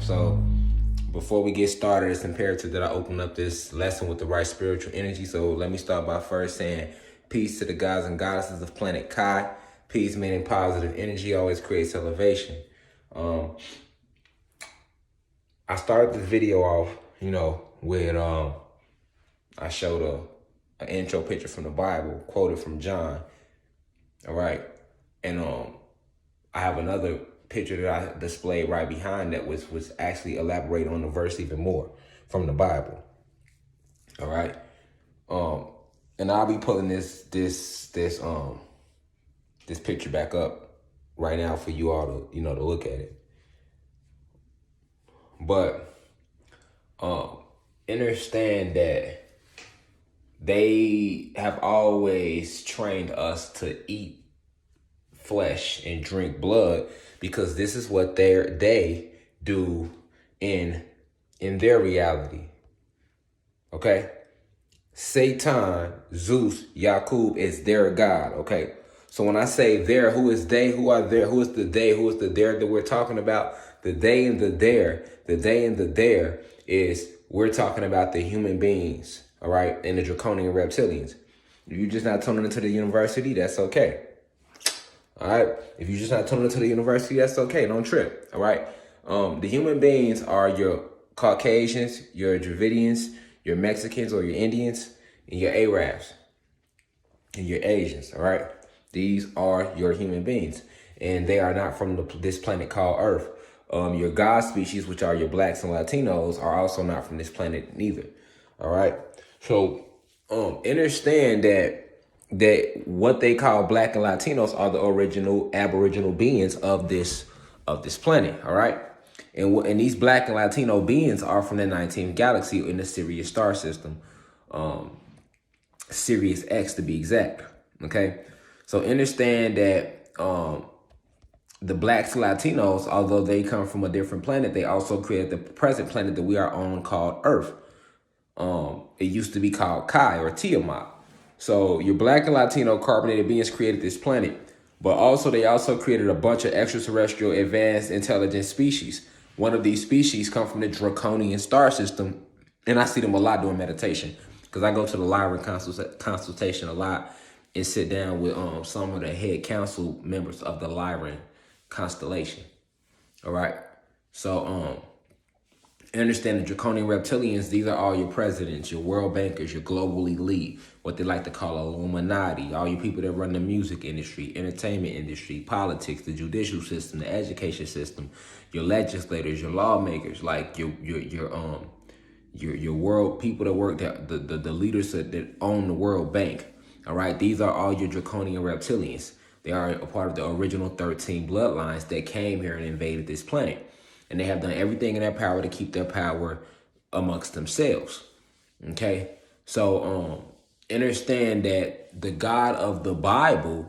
So before we get started, it's imperative that I open up this lesson with the right spiritual energy. So let me start by first saying peace to the gods and goddesses of planet Kai. Peace meaning positive energy always creates elevation. I started this video off, with I showed an intro picture from the Bible, quoted from John. All right. And I have another picture that I displayed right behind that was actually elaborate on the verse even more from the Bible. All right. And I'll be pulling this picture back up right now for you all to, to look at it. But understand that they have always trained us to eat flesh and drink blood because this is what they do in their reality. Okay? Satan, Zeus, Yakub is their God. Okay? So when I say there, who is they? Who are there? Who is the they? Who is the there that we're talking about? The they and the there. The they and the there is we're talking about the human beings. All right? And the draconian reptilians. If you're just not tuning into the university, that's okay. All right. If you're just not tuning into the university, that's okay. Don't trip. All right. The human beings are your Caucasians, your Dravidians, your Mexicans or your Indians, and your Arabs, and your Asians. All right. These are your human beings, and they are not from this planet called Earth. Your God species, which are your blacks and Latinos, are also not from this planet neither. All right. So understand that what they call black and Latinos are the original aboriginal beings of this planet. All right. And these black and Latino beings are from the 19th galaxy in the Sirius star system. Sirius X to be exact. Okay. So understand that the blacks and Latinos, although they come from a different planet, they also created the present planet that we are on called Earth. It used to be called Kai or Tiamat. So your black and Latino carbonated beings created this planet, but also they also created a bunch of extraterrestrial advanced intelligent species. One of these species come from the draconian star system, and I see them a lot doing meditation because I go to the Lyran consultation a lot and sit down with some of the head council members of the Lyran constellation. All right, so understand the draconian reptilians, these are all your presidents, your world bankers, your global elite, what they like to call Illuminati, all you people that run the music industry, entertainment industry, politics, the judicial system, the education system, your legislators, your lawmakers, like your world people that work the leaders that own the World Bank. All right, these are all your draconian reptilians. They are a part of the original 13 bloodlines that came here and invaded this planet. And they have done everything in their power to keep their power amongst themselves. Okay? So understand that the God of the Bible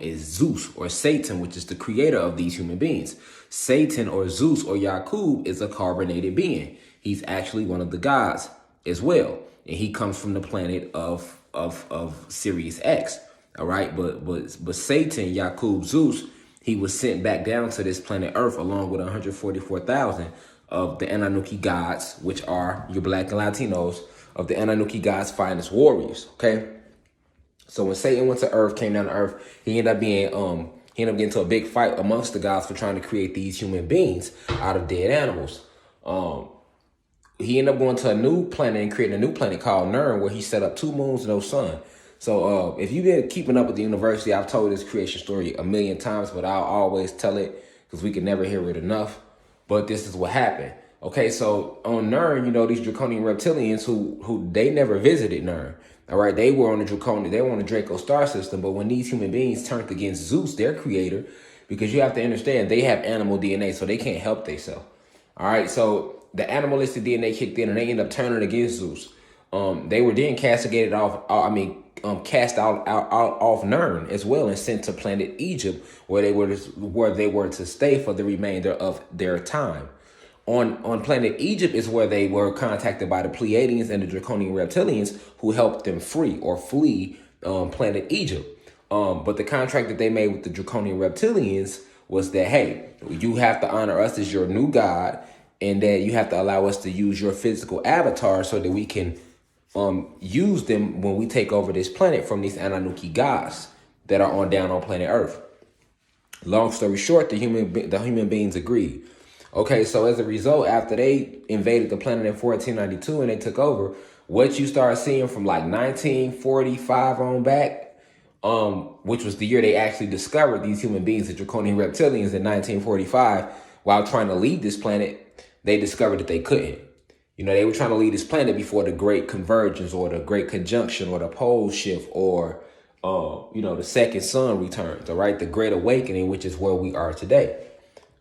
is Zeus or Satan, which is the creator of these human beings. Satan or Zeus or Yakub is a carbonated being. He's actually one of the gods as well. And he comes from the planet of Sirius X. All right? But Satan, Yakub, Zeus, he was sent back down to this planet Earth along with 144,000 of the Anunnaki gods, which are your black and Latinos, of the Anunnaki gods' finest warriors. Okay, so when Satan went to Earth, came down to Earth, he ended up getting into a big fight amongst the gods for trying to create these human beings out of dead animals. He ended up going to a new planet and creating a new planet called Nern, where he set up 2 moons, no sun. So if you've been keeping up with the university, I've told this creation story a million times, but I'll always tell it because we can never hear it enough. But this is what happened. Okay, so on Nern, these draconian reptilians who they never visited Nern. All right, they were on the Draco star system. But when these human beings turned against Zeus, their creator, because you have to understand they have animal DNA, so they can't help themselves. All right, so the animalistic DNA kicked in and they ended up turning against Zeus. They were then castigated cast out off Nern as well and sent to planet Egypt, where they were to stay for the remainder of their time. On planet Egypt is where they were contacted by the Pleiadians and the draconian reptilians, who helped them flee planet Egypt. But the contract that they made with the draconian reptilians was that, hey, you have to honor us as your new god, and that you have to allow us to use your physical avatar so that we can use them when we take over this planet from these Anunnaki gods that are on down on planet Earth. Long story short, the human beings agreed. Okay, so as a result, after they invaded the planet in 1492 and they took over, what you start seeing from like 1945 on back, which was the year they actually discovered these human beings, the draconian reptilians, in 1945, while trying to leave this planet, they discovered that they couldn't. You know, they were trying to leave this planet before the Great Convergence or the Great Conjunction or the pole shift or, the second sun returns, all right? The Great Awakening, which is where we are today.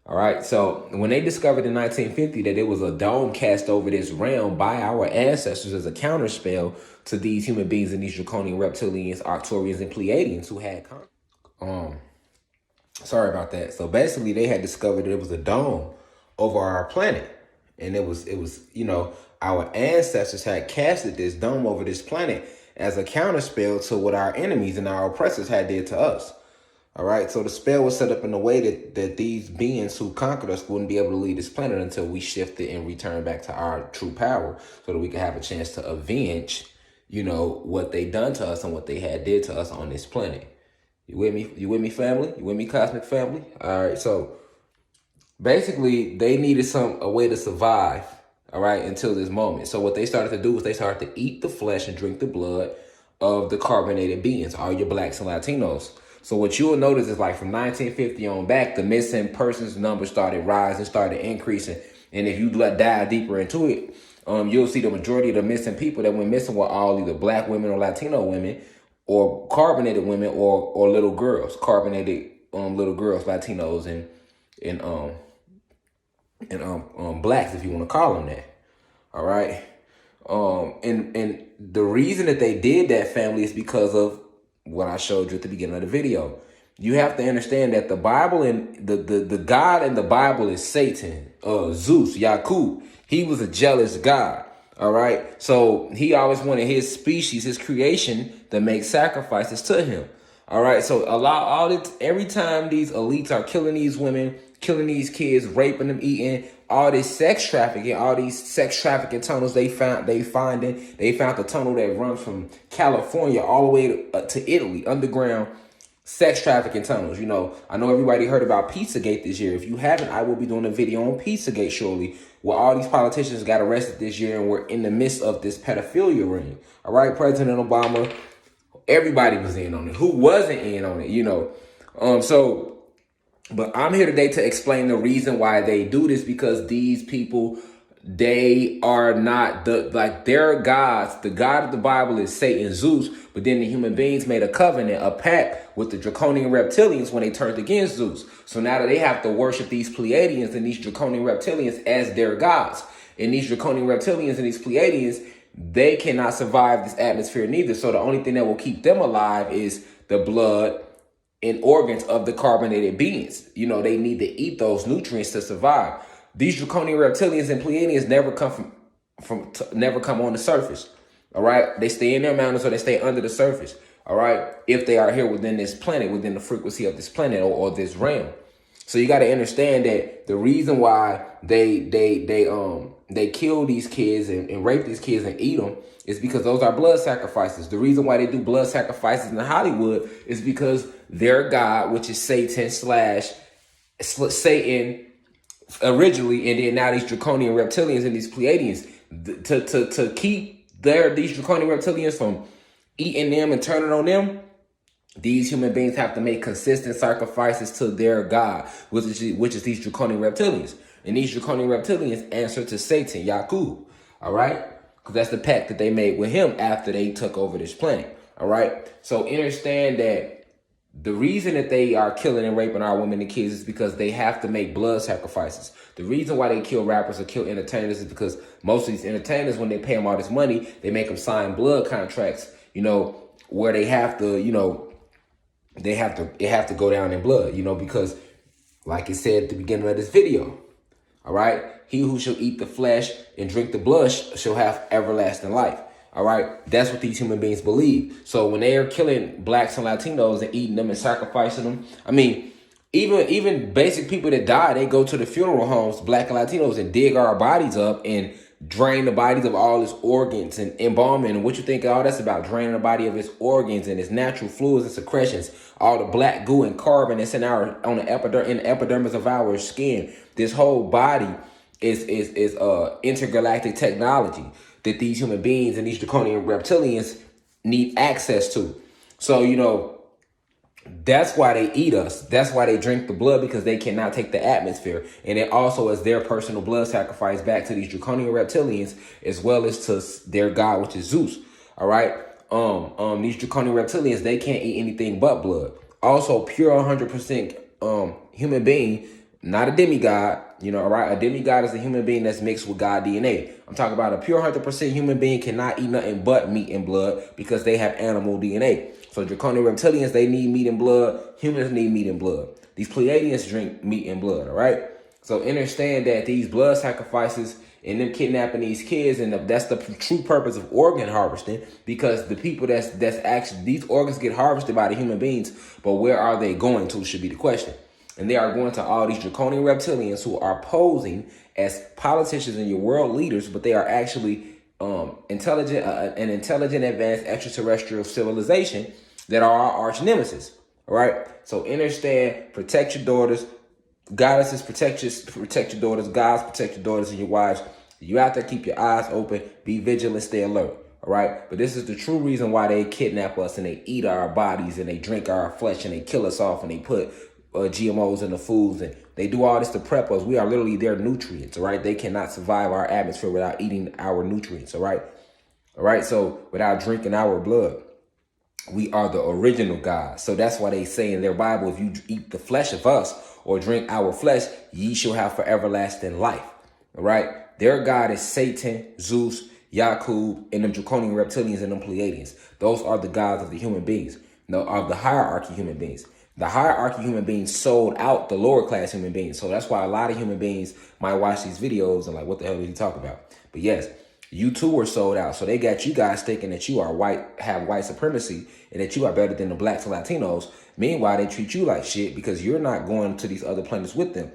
All right. So when they discovered in 1950 that there was a dome cast over this realm by our ancestors as a counterspell to these human beings and these draconian reptilians, Arcturians, and Pleiadians who had sorry about that. So basically they had discovered that it was a dome over our planet. And it was, our ancestors had casted this dome over this planet as a counterspell to what our enemies and our oppressors had did to us. All right, so the spell was set up in a way that these beings who conquered us wouldn't be able to leave this planet until we shifted and returned back to our true power so that we could have a chance to avenge, what they done to us and what they had did to us on this planet. You with me? You with me, family? You with me, cosmic family? All right, so basically they needed a way to survive, all right, until this moment. So what they started to do was they started to eat the flesh and drink the blood of the carbonated beings, all your blacks and Latinos. So what you'll notice is like from 1950 on back, the missing persons number started rising, started increasing. And if you dive deeper into it, you'll see the majority of the missing people that went missing were all either black women or Latino women or carbonated women or little girls, carbonated little girls, Latinos and blacks, if you want to call them that. All right. And the reason that they did that, family, is because of what I showed you at the beginning of the video. You have to understand that the Bible and the God in the Bible is Satan, Zeus, Yakub. He was a jealous God. All right. So he always wanted his species, his creation, to make sacrifices to him. All right. So every time these elites are killing these women, killing these kids, raping them, eating, all this sex trafficking, all these sex trafficking tunnels they found the tunnel that runs from California all the way to Italy, underground sex trafficking tunnels. I know everybody heard about Pizzagate this year. If you haven't, I will be doing a video on Pizzagate shortly, where all these politicians got arrested this year and we're in the midst of this pedophilia ring. All right, President Obama, everybody was in on it. Who wasn't in on it, But I'm here today to explain the reason why they do this, because these people, they are not their gods. The God of the Bible is Satan, Zeus, but then the human beings made a covenant, a pact with the draconian reptilians when they turned against Zeus. So now that they have to worship these Pleiadians and these draconian reptilians as their gods. And these draconian reptilians and these Pleiadians, they cannot survive this atmosphere neither. So the only thing that will keep them alive is the blood and organs of the carbonated beings. They need to eat those nutrients to survive. These draconian reptilians and Pleiadians never come on the surface. All right. They stay in their mountains or they stay under the surface. All right. If they are here within this planet, within the frequency of this planet or this realm. So you got to understand that the reason why they kill these kids and rape these kids and eat them is because those are blood sacrifices. The reason why they do blood sacrifices in Hollywood is because their God, which is Satan Satan originally, and then now these draconian reptilians and these Pleiadians, to keep these draconian reptilians from eating them and turning on them, these human beings have to make consistent sacrifices to their God, which is these draconian reptilians. And these draconian reptilians answer to Satan, Yakub. All right? Because that's the pact that they made with him after they took over this planet. All right? So understand that the reason that they are killing and raping our women and kids is because they have to make blood sacrifices. The reason why they kill rappers or kill entertainers is because most of these entertainers, when they pay them all this money, they make them sign blood contracts, where they have to, it have to go down in blood, because like it said at the beginning of this video, all right, he who shall eat the flesh and drink the blood shall have everlasting life. All right, that's what these human beings believe. So when they are killing blacks and Latinos and eating them and sacrificing them, Even basic people that die, they go to the funeral homes, Black and Latinos, and dig our bodies up and drain the bodies of all its organs and embalming. And what you think all that's about? Draining the body of its organs and its natural fluids and secretions, all the black goo and carbon that's in the epidermis of our skin. This whole body is intergalactic technology that these human beings and these draconian reptilians need access to. So, that's why they eat us. That's why they drink the blood, because they cannot take the atmosphere. And it also is their personal blood sacrifice back to these draconian reptilians, as well as to their god, which is Zeus. All right. These draconian reptilians, they can't eat anything but blood. Also, pure 100% human being, not a demigod. All right. A demigod is a human being that's mixed with God DNA. I'm talking about a pure 100% human being cannot eat nothing but meat and blood because they have animal DNA. So draconian reptilians, they need meat and blood. Humans need meat and blood. These Pleiadians drink meat and blood, all right? So understand that these blood sacrifices and them kidnapping these kids, and that's the true purpose of organ harvesting, because the people that's actually, these organs get harvested by the human beings, but where are they going to should be the question. And they are going to all these draconian reptilians who are posing as politicians and your world leaders, but they are actually an intelligent, advanced extraterrestrial civilization that are our arch nemesis. All right. So understand, protect your daughters. Goddesses, protect your daughters. Gods, protect your daughters and your wives. You out there, keep your eyes open, be vigilant, stay alert. All right. But this is the true reason why they kidnap us and they eat our bodies and they drink our flesh and they kill us off and they put GMOs in the foods and they do all this to prep us. We are literally their nutrients. All right. They cannot survive our atmosphere without eating our nutrients. All right. All right. So without drinking our blood. We are the original God. So that's why they say in their Bible, if you eat the flesh of us or drink our flesh, ye shall have for everlasting life. All right. Their God is Satan, Zeus, Yakub, and them draconian reptilians and them Pleiadians. Those are the gods of the human beings. No, of the hierarchy human beings. The hierarchy human beings sold out the lower class human beings. So that's why a lot of human beings might watch these videos and like, what the hell did he talk about? But yes, you too were sold out. So they got you guys thinking that you are white, have white supremacy, and that you are better than the blacks and Latinos. Meanwhile, they treat you like shit because you're not going to these other planets with them.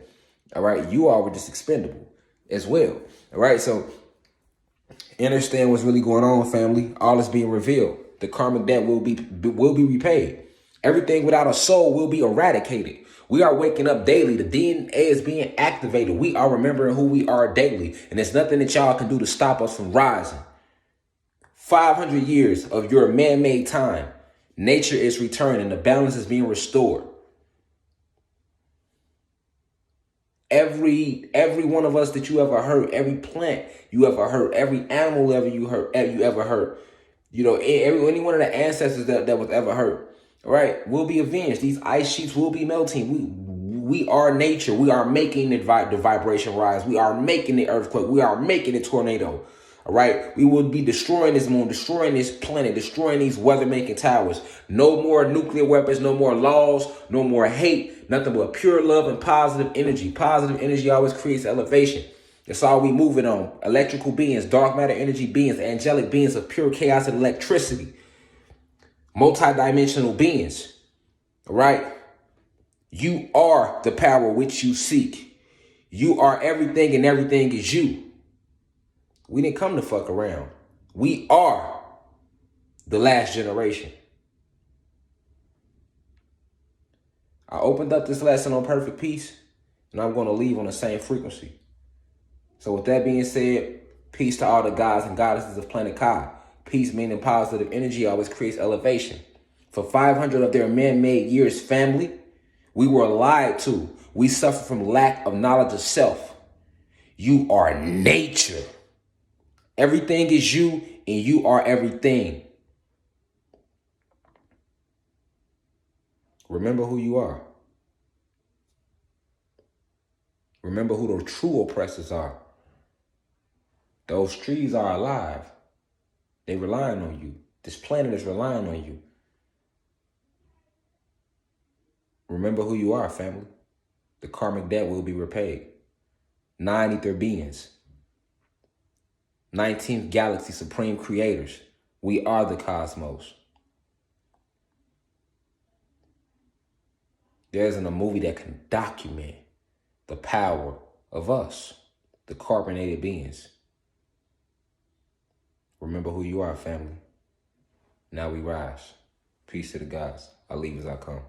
All right. You all were just expendable as well. All right. So understand what's really going on, family. All is being revealed. The karmic debt will be repaid. Everything without a soul will be eradicated. We are waking up daily. The DNA is being activated. We are remembering who we are daily. And there's nothing that y'all can do to stop us from rising. 500 years of your man-made time. Nature is returning. The balance is being restored. Every one of us that you ever hurt, every plant you ever hurt, every animal you ever hurt, any one of the ancestors that was ever hurt. All right, will be avenged. These ice sheets will be melting. We are nature. We are making the vibration rise. We are making the earthquake. We are making the tornado. All right, we will be destroying this moon, destroying this planet, destroying these weather-making towers. No more nuclear weapons, no more laws, no more hate, nothing but pure love and positive energy. Positive energy always creates elevation. That's all we moving on. Electrical beings, dark matter energy beings, angelic beings of pure chaos and electricity. Multi-dimensional beings, all right? You are the power which you seek. You are everything and everything is you. We didn't come to fuck around. We are the last generation. I opened up this lesson on perfect peace, and I'm going to leave on the same frequency. So with that being said, peace to all the gods and goddesses of planet Kai. Peace, meaning positive energy, always creates elevation. For 500 of their man-made years, family, we were lied to. We suffer from lack of knowledge of self. You are nature. Everything is you, and you are everything. Remember who you are. Remember who the true oppressors are. Those trees are alive. They're relying on you. This planet is relying on you. Remember who you are, family. The karmic debt will be repaid. 9 ether beings. 19th galaxy supreme creators. We are the cosmos. There isn't a movie that can document the power of us, the carbonated beings. Remember who you are, family. Now we rise. Peace to the gods. I leave as I come.